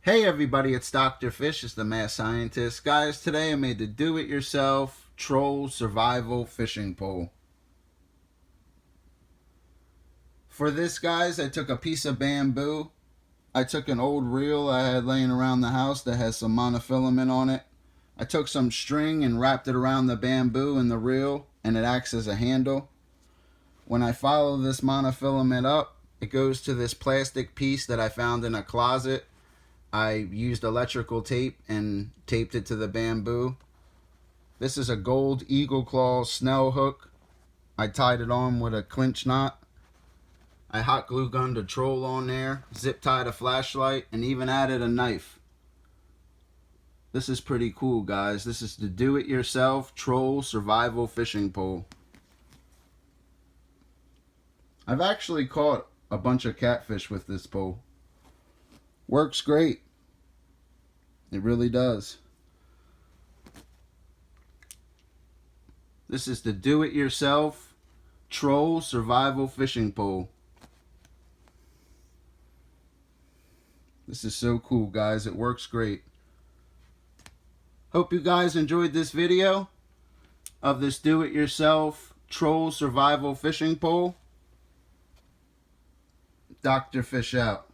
Hey everybody, it's Dr. Fish, it's the Mad Scientist. Guys, today I made the do-it-yourself troll survival fishing pole. For this, guys, I took a piece of bamboo. I took an old reel I had laying around the house that has some monofilament on it. I took some string and wrapped it around the bamboo and the reel, and it acts as a handle. When I follow this monofilament up, it goes to this plastic piece that I found in a closet. I used electrical tape and taped it to the bamboo. This is a gold Eagle Claw snell hook. I tied it on with a clinch knot. I hot glue gunned a troll on there, zip tied a flashlight, and even added a knife. This is pretty cool, guys. This is the do-it-yourself troll survival fishing pole. I've actually caught a bunch of catfish with this pole. Works great. It really does. This is the do-it-yourself troll survival fishing pole. This is so cool, guys. It works great. Hope you guys enjoyed this video of this do-it-yourself troll survival fishing pole. Dr. Fish out.